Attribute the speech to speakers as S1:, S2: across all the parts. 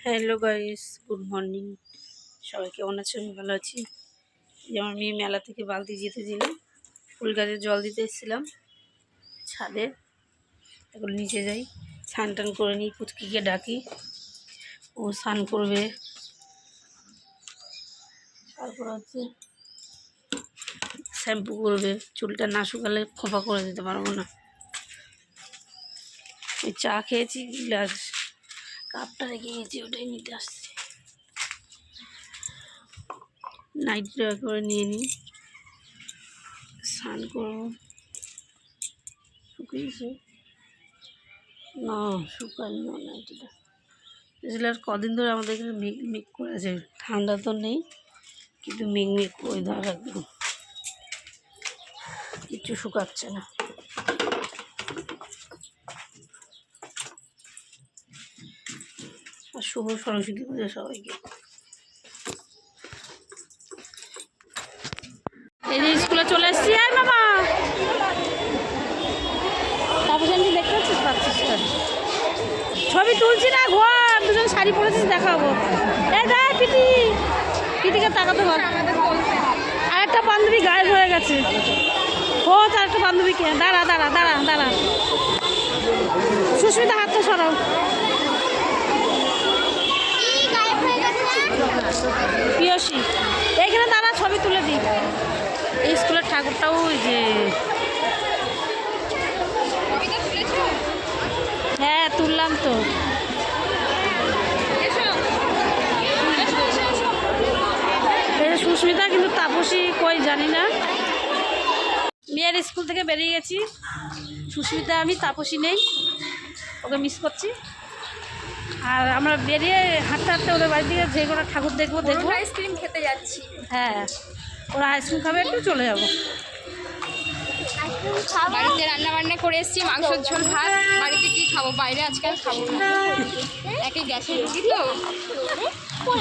S1: Hello guys, good morning. সবাই কেমন আছো? আমি ভালো আছি। এই আমার মেয়ে মেলা থেকে বালতি যেতে দিল, ফুল গাছে জল দিতে এসেছিলাম ছাদে। এখন নিচে যাই, স্নান টান করে নিই, পুচকিকে ডাকি, ও স্নান করবে। তারপর হচ্ছে শ্যাম্পু করবে, চুলটা না শুকালে খোপা করে দিতে পারবো না। ওই চা খেয়েছি, গ্লাস কাপটা রেখে গেছি, ওটাই নিতে আসছি। নাইটিটা করে নিয়ে নিই, স্নান করবো। শুকিয়েছে না, শুকায়নি না নাইটিটা। আসলে আর কদিন ধরে আমাদের এখানে মেঘ মেঘ করেছে, ঠান্ডা তো নেই কিন্তু মেঘ মেঘ ওয়েদার একদম, কিচ্ছু শুকাচ্ছে না। আর শুভ সরস্বতী পুজো সবাইকে। এই যে স্কুলে চলে এসছি। আর বাবা তারপর দেখতে পাচ্ছিস ছবি তুলছি না, ঘর দুজন শাড়ি পরেছিস, দেখাবো। এই দেখ পিটি, পিটিকে তাকাতে বল। আর একটা বান্ধবী গায়েব হয়ে গেছে। ও তার একটা বান্ধবীকে, দাঁড়া দাঁড়া দাঁড়া দাঁড়া, সুস্মিতা হাতটা সরাও। পিয়সী এইখানে দাঁড়া, ছবি তুলে দিই। এই স্কুলের ঠাকুরটাও ওই যে, হ্যাঁ তুললাম তো। সুস্মিতা কিন্তু তাপসী কই জানি না। মেয়ের স্কুল থেকে বেরিয়ে গেছি, সুস্মিতা আমি, তাপসী নেই, ওকে মিস করছি। আর আমরা বেরিয়ে হাঁটতে হাঁটতে ওদের বাড়ি থেকে যে কোনো ঠাকুর দেখবো দেখবো।
S2: আইসক্রিম খেতে যাচ্ছি।
S1: হ্যাঁ, ওরা আইসক্রিম খাবে, একটু চলে যাবো।
S2: বাড়িতে রান্না বান্না করে এসেছি, মাংসের ঝোল ভাত। বাড়িতে কি খাবো, বাইরে আজকাল খাবো না। একে গ্যাসের রুগী তো,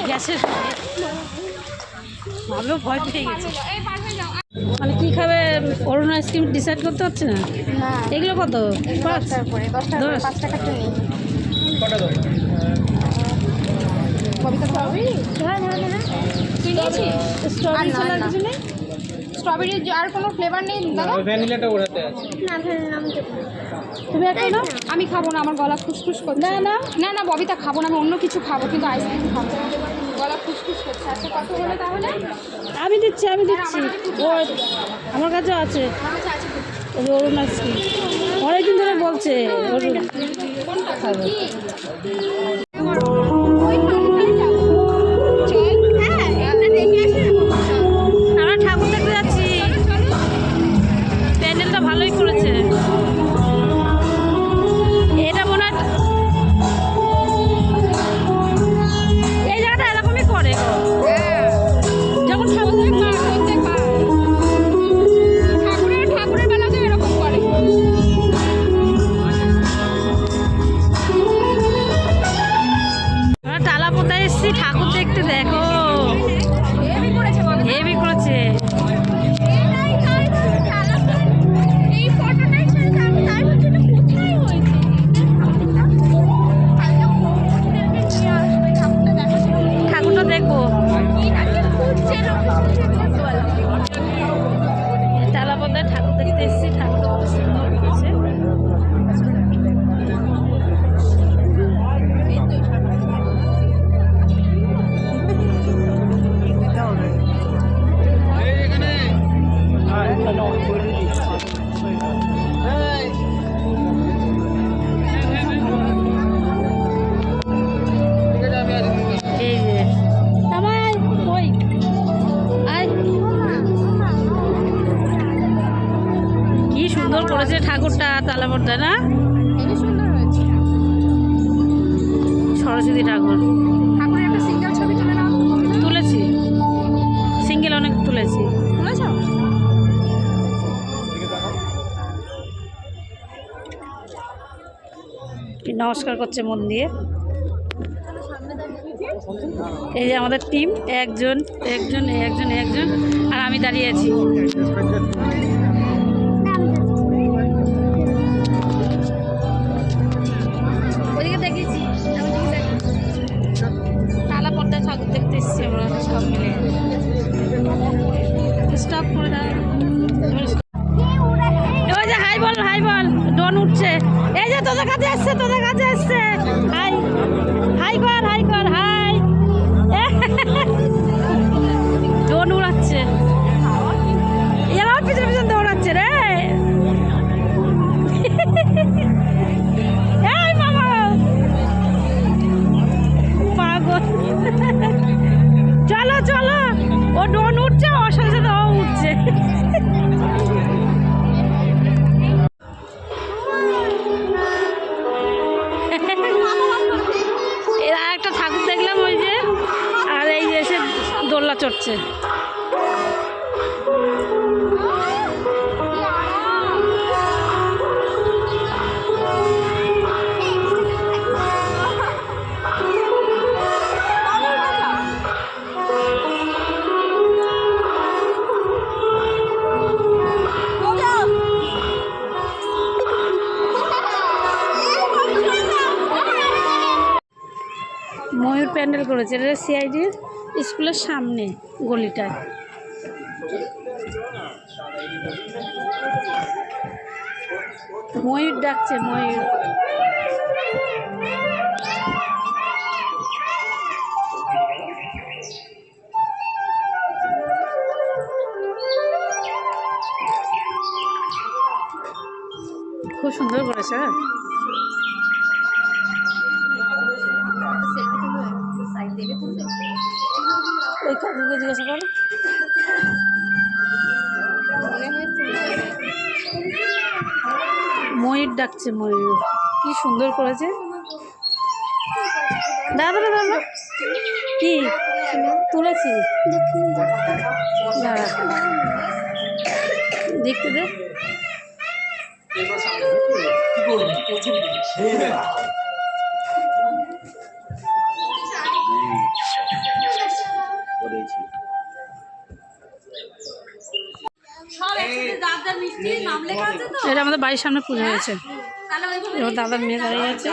S1: গ্যাসের ভালো ভয় পেয়ে গেছে। মানে কী খাবে অরুণ আইসক্রিম ডিসাইড করতে পারছে না। এগুলো কত? 5
S2: টাকা তো নেই। স্ট্রবেরি আর কোনো ফ্লেভার নেই দাদা?
S3: ভ্যানিলাটা ওড়াতে আছে
S2: না, তুমি একটা নাও। আমি খাবো না, আমার গলা খুসখুস করছে।
S1: না না
S2: না না ববিতা, খাবো না, আমি অন্য কিছু খাবো, কিন্তু আইসক্রিম খাবো না। গলা খুসখুস করছে। আচ্ছা কত হলো তাহলে?
S1: আমি দিচ্ছি ও আমার কাছেও আছে। ওই যে অরুণ আইসক্রিম অনেকদিন ধরে বলছে অরুণ খাবে। আমরা ঠাকুর দেখতে যাচ্ছি, প্যান্ডেলটা ভালোই করেছে। এটা মনে হয় এই জায়গাটা এরকমই করে যখন ঠাকুরের
S2: বেলাতে এরকম করে।
S1: আমরা টালা পোতায় এসেছি ঠাকুর দেখতে, দেখো হেভি করেছে। ঠাকুরটা দেখবো, টালা পোতায় ঠাকুর দেখতে এসেছি। ঠাকুরটা কত সুন্দর করেছে। এই যে আমায় কই আয়, কি সুন্দর করেছে ঠাকুরটা, তালা পর্দা না,
S2: খুবই সুন্দর হয়েছে।
S1: সরস্বতী ঠাকুর।
S2: ঠাকুরের একটা সিঙ্গেল ছবি তুলে নাও।
S1: তুলেছি, সিঙ্গেল অনেক তুলেছি।
S2: তুলেছ?
S1: নমস্কার করছে মন দিয়ে। এই যে আমাদের টিম, একজন একজন একজন একজন, আর আমি দাঁড়িয়ে আছি। ওইদিকে দেখেছি, দোলা চড়ছে। ময়ূর প্যান্ডেল করেছে, এটা সিআইডির স্কুলের সামনে গলিটায়। ময়ূর ডাকছে, ময়ূর। খুব সুন্দর করেছে। ওই কাকুকে জিজ্ঞাসা করো। ময়ূর ডাকছে, ময়ূর কি সুন্দর করেছে। দাদা দাদা কি তুলেছি, দেখতে দে। এটা আমাদের বাড়ির সামনে পুজো হয়েছে, এবার দাদার মেয়ে দাঁড়িয়ে আছে।